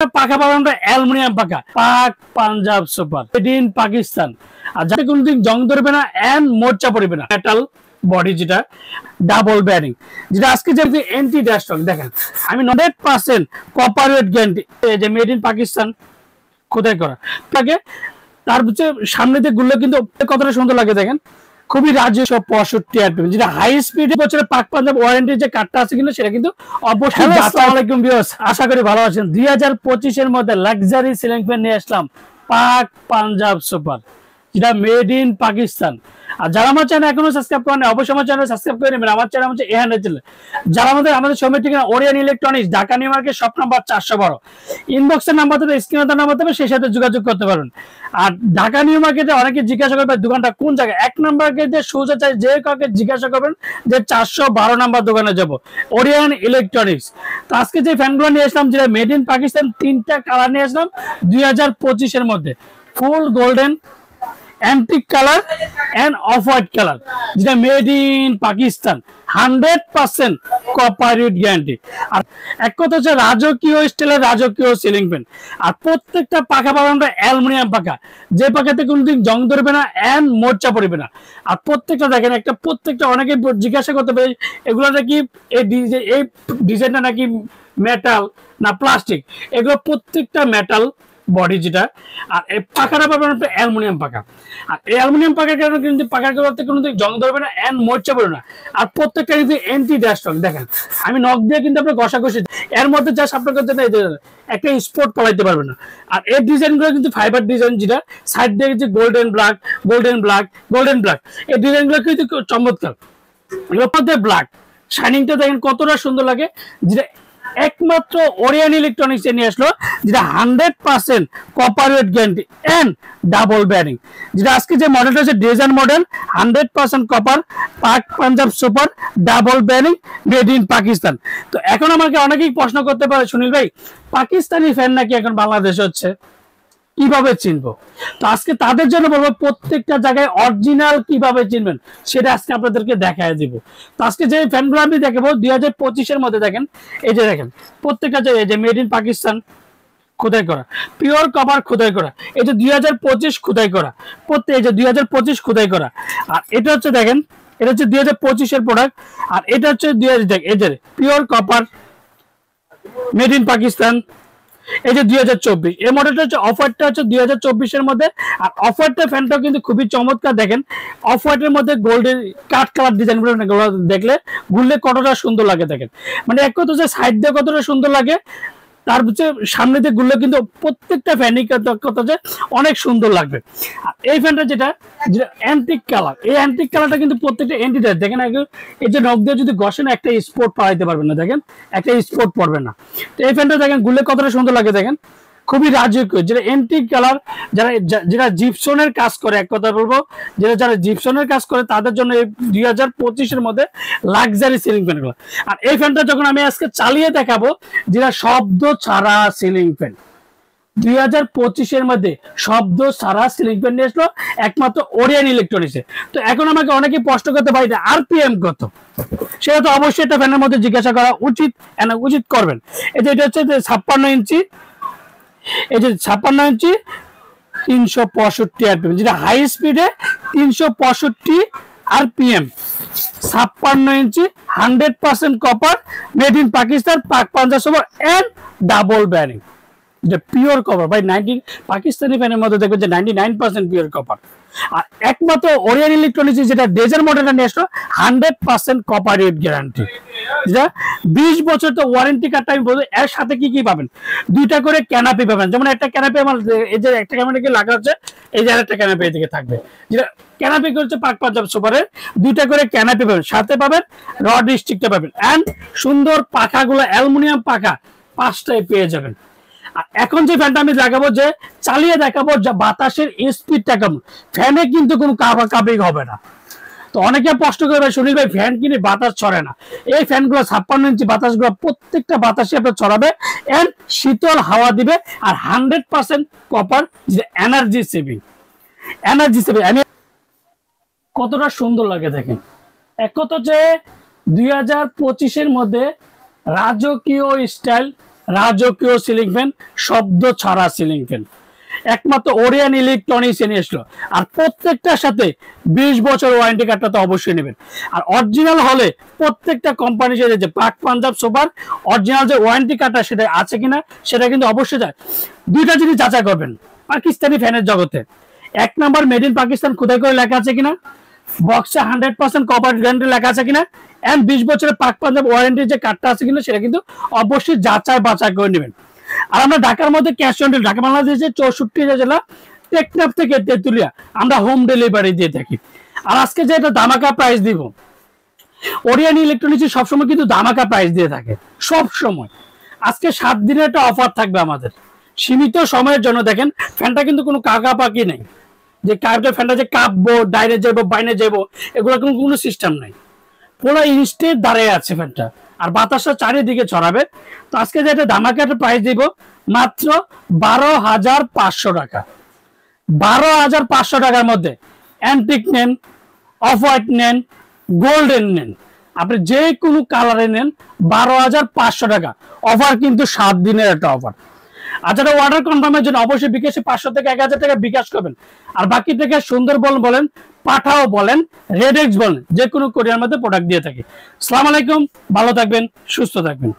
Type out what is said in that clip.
পাখা পাবো আমরা অ্যালুমিনিয়াম পাখা, Pak Punjab super made in Pakistan. আর যাতে কোনোদিন জং ধরবে না এন্ড মোর্চা পড়বে না। মেটাল বডি, যেটা ডাবল ব্যারিং, যেটা আজকে যে এন্টি ড্যাস্টক দেখেন, আমি 100% কপার ওয়েট গ্যারান্টি, যে মেড ইন পাকিস্তান খোদাই করা থাকে। তার সামনে দিয়ে গুলো কিন্তু কতটা সুন্দর লাগে দেখেন, খুবই রাজস্ব 65 আরপিএম, যেটা হাই স্পিডে বছরে পাক পাঞ্জাব ওয়ারেন্টি যে কার্ডটা আছে কিন্তু সেটা কিন্তু অবশ্যই। আসসালামু আলাইকুম ভিউয়ার্স, আশা করি ভালো আছেন। 2025 এর মধ্যে লাক্সারি সিলিং ফ্যান নিয়ে আসলাম পাক পাঞ্জাব সুপার, যেটা মেড ইন পাকিস্তান। আর যারা আমার চ্যানেল এখনো সাবস্ক্রাইব করেন অবশ্যই আমার চ্যানেল সাবস্ক্রাইব করে নেবেন। আমার চ্যানেল হচ্ছে এহান চ্যানেল। যারা আমাদের সময় ঠিকানা Orion electronics, Dhaka new market, shop number 412, ইনবক্সের নাম্বার দেবে, স্ক্রিনে নাম্বার দেবে, সেই সাথে যোগাযোগ করতে পারবেন। আর ঢাকা নিউ মার্কেটে অনেকে জিজ্ঞাসা করবে দোকানটা কোন জায়গায়। 1 নাম্বার গেটে সোজা চাই, যে কাউকে জিজ্ঞাসা করবেন যে 412 নাম্বার দোকানে যাব, ওরিয়ন ইলেকট্রনিক্স। তো আজকে যে ফ্যানগুলো নিয়ে আসলাম যেটা মেড ইন পাকিস্তান, 3টা কালার নিয়ে আসলাম 2025 এর মধ্যে। Full golden, antique colour and off white colour, যেটা made in Pakistan, 100% copper weight guarantee. আর এক কথা হচ্ছে রাজকীয় স্টাইলের রাজকীয় সিলিং ফ্যান। আর প্রত্যেকটা পাখা পাবো আমরা অ্যালুমিনিয়াম পাখা, যে পাখাতে কোনোদিন জং ধরবে না এন্ড মোর্চা পড়বে না। আর প্রত্যেকটা দেখেন, প্রত্যেকটা অনেকে জিজ্ঞাসা করতে পারে এগুলো নাকি এই ডিজাইনটা নাকি মেটাল না প্লাস্টিক। এগুলো প্রত্যেকটা মেটাল বডি, যেটা। আর এই পাখাটা পাবেন অ্যালুমিনিয়াম পাখা। আর এই অ্যালুমিনিয়াম পাখার কারণে কিন্তু পাখার কোনো জং ধরবে না এন্ড মোর্চা পড়বে না। আর প্রত্যেকটা কিন্তু এন্টি ড্যাস্টক দেখেন, আমি নখ দিয়ে কিন্তু আপনার ঘষাঘষি, এর মধ্যে যা আপনার কাছে একটা স্পট পলাইতে পারবে না। আর এর ডিজাইন গুলো কিন্তু ফাইবার ডিজাইন, যেটা সাইড দিয়ে কিন্তু golden black, golden black, golden black, এই ডিজাইন গুলো কিন্তু চমৎকার। এর মধ্যে ব্ল্যাক শাইনিংটা দেখেন কতটা সুন্দর লাগে, যেটা একমাত্র ওরিয়ন ইলেকট্রনিক্স নিয়ে আসলো, যেটা 100% copper weight guarantee and double bearing. যেটা আজকে যে মডেলটা হচ্ছে ডেজার্ট মডেল, 100% কপার, পাক Punjab super, double bearing, made in Pakistan. তো এখন আমাকে অনেকেই প্রশ্ন করতে পারে, সুনীল ভাই পাকিস্তানি ফ্যান নাকি এখন বাংলাদেশে হচ্ছে, কিভাবে চিনবো? তো আজকে তাদের জন্য বলবো প্রত্যেকটা জায়গায় অরিজিনাল কিভাবে চিনবেন সেটা আজকে আপনাদেরকে দেখায় দিব। তো আজকে যে ফ্যানগুলো আমি দেখাবো 2025 এর মধ্যে দেখেন, এই যে দেখেন প্রত্যেকটা জায়গায় যে মেড ইন পাকিস্তান খোদাই করা, পিওর কভার খোদাই করা, এই যে 2025 খোদাই করা, এই যে 2025 খোদাই করা। আর এটা হচ্ছে দেখেন, এটা হচ্ছে 2025 এর প্রোডাক্ট। আর এটা হচ্ছে এই যে pure copper made in Pakistan, এই যে 2024 এই মডেলটা হচ্ছে অফ হোয়াইটটা হচ্ছে 2024 এর মধ্যে। আর অফ হোয়াইটের ফ্যানটাও কিন্তু খুবই চমৎকার দেখেন, অফ হোয়াইটের মধ্যে গোল্ডেন কাট কালার ডিজাইন গুলো দেখলে ঘুরলে কতটা সুন্দর লাগে দেখেন। মানে এক কথা হচ্ছে সাইড দিয়ে কতটা সুন্দর লাগে, তার হচ্ছে সামনে দিয়ে ঘুরলে কিন্তু প্রত্যেকটা ফ্যানই কথা যে অনেক সুন্দর লাগবে। আর এই ফ্যানটা যেটা অ্যান্টিক কালার, এই অ্যান্টিক কালারটা কিন্তু প্রত্যেকটা অ্যান্টি দেখেন, এই যে নখ দিয়ে যদি ঘষেন একটা স্পট পাড়াইতে পারবেন না, দেখেন একটা স্পট পড়বে না। তো এই ফ্যানটা দেখেন ঘুরলে কতটা সুন্দর লাগে দেখেন, খুবই রাজকীয়, যেটা এন্টিক কালার। যারা জিপসনের কাজ করে, এক কথা বলবো যারা জিপসনের কাজ করে তাদের জন্য এই 2025 এর মধ্যে লাক্সারি সিলিং ফ্যান গুলো। আর এই ফ্যানটা যখন আমি আজকে চালিয়ে দেখাবো, যেটা শব্দ ছাড়া সিলিং ফ্যান, 2025 এর মধ্যে শব্দ ছাড়া সিলিং ফ্যান নিয়ে আসলো একমাত্র ওরিয়ন ইলেকট্রনিক্সে। তো এখন আমাকে অনেকে প্রশ্ন করতে পারি আরপিএম কত, সেটা তো অবশ্যই একটা ফ্যানের মধ্যে জিজ্ঞাসা করা উচিত করবেন। এটা হচ্ছে 56 ইঞ্চি, এই যে 56 ইঞ্চি 365 আরপিএম, যেটা হাই স্পিডে 365 RPM, 56 inch, 100% copper, made in Pakistan, Pak Punjab super and double bearing, যেটা পিওর কপার ভাই। পাকিস্তানি ফ্যানের মধ্যে দেখবেন যে 99% পিওর কপার। আর একমাত্র ওরিয়ন ইলেকট্রনিক্স যেটা ডেজার্ট মডেলটা নিয়ে আসলো, 100% কপার ওয়েট গ্যারান্টি, যেটা 20 বছর তো ওয়ারেন্টি কার্ডটা আমি বলবো। এর সাথে কি কি পাবেন, 2টা করে ক্যানাপি পাবেন। যেমন একটা ক্যানাপি আমার এই যে একটা ক্যানাপি লাগা হচ্ছে, এই যে আরেকটা ক্যানাপি এদিকে থাকবে, যেটা ক্যানাপি করছে পাক পাঞ্জাব সুপারের। 2টা করে ক্যানাপি পাবেন, সাথে পাবেন রড স্টিকটা পাবেন, এন্ড সুন্দর পাখাগুলো অ্যালুমিনিয়াম পাখা 5টায় পেয়ে যাবেন। এখন যে ফ্যানটা আমি দেখাবো, যে চালিয়ে দেখাবো, বাতাসের স্পিডটা কেমন, ফ্যানে কিন্তু কোনো কাঁপাকাঁপি হবে না। তো অনেকে প্রশ্ন করবে সুনীল ভাই ফ্যান কিনে বাতাস ছড়ে না। এই ফ্যানগুলো 56 ইঞ্চি বাতাসগুলো প্রত্যেকটা বাতাসে আপনার ছড়াবে এন্ড শীতল হাওয়া দিবে। আর 100% কপার, যে এনার্জি সেভিং। আমি কতটা সুন্দর লাগে দেখেন। এক কথা যে 2025 এর মধ্যে রাজকীয় স্টাইল রাজকীয় সিলিং ফ্যান, শব্দ ছাড়া সিলিং ফ্যান, একমাত্র ওরিয়ন ইলেকট্রনিক্স এনে আসলো। আর প্রত্যেকটার সাথে 20 বছর ওয়ারেন্টি কার্ডটা তো অবশ্যই নেবেন। আর অরিজিনাল হলে প্রত্যেকটা কোম্পানি যে পাক পাঞ্জাব সোফার অরিজিনাল যে ওয়ারেন্টি কার্ডটা সেটা আছে কিনা সেটা কিন্তু অবশ্যই যায়। দুইটা জিনিস যাচাই করবেন পাকিস্তানি ফ্যানের জগতে। 1 নাম্বার মেড ইন পাকিস্তান খোদাই করে লেখা আছে কিনা, বক্সে 100% কপার গ্যারান্টি লেখা আছে কিনা, এন্ড 20 বছরের পাক পাঞ্জাব ওয়ারেন্টি যে কার্ডটা আছে কিনা সেটা কিন্তু অবশ্যই যাচাই বাছাই করে নেবেন। আর আমরা ঢাকার মধ্যে ক্যাশ অন ডেলিভারি, ঢাকা বাংলাদেশের 64 জেলা টেকনাফ থেকে তেতুলিয়া আমরা হোম ডেলিভারি দিয়ে থাকি। আর আজকে যে এটা ধামাকা প্রাইস দিব, ওরিয়ন ইলেকট্রনিক্স সবসময় কিন্তু ধামাকা প্রাইস দিয়ে থাকে সব সময়। আজকে 7 দিনের একটা অফার থাকবে আমাদের সীমিত সময়ের জন্য। দেখেন ফ্যানটা কিন্তু কোনো কাকাপাকি নেই যে কার্ডের ফ্যানটা যে কাঁপবো, ডাইরে যাবো, বাইরে যাবো, এগুলো কোনো সিস্টেম নাই। পুরো ইনস্টেট দাঁড়িয়ে আছে ফ্যানটা, আর বাতাসটা চারিদিকে ছড়াবে। তো আজকে যেটা ধামাকা একটা প্রাইস দিব মাত্র 12,500 টাকা। 12,500 টাকার মধ্যে অ্যান্টিক নেন, অফ হোয়াইট নেন, গোল্ডেন নেন, আপনি যে কোনো কালারে নেন 12,500 টাকা। অফার কিন্তু 7 দিনের একটা অফার। আর যারা অর্ডার কনফার্মের জন্য অবশ্যই বিকাশে 500 থেকে 1,000 টাকা বিকাশ করবেন। আর বাকি টাকা সুন্দরবন বলেন, পাঠাও বলেন, রেডেক্স বলেন, যে কোনো কোরিয়ার মধ্যে প্রোডাক্ট দিয়ে থাকি। আসসালামু আলাইকুম, ভালো থাকবেন, সুস্থ থাকবেন।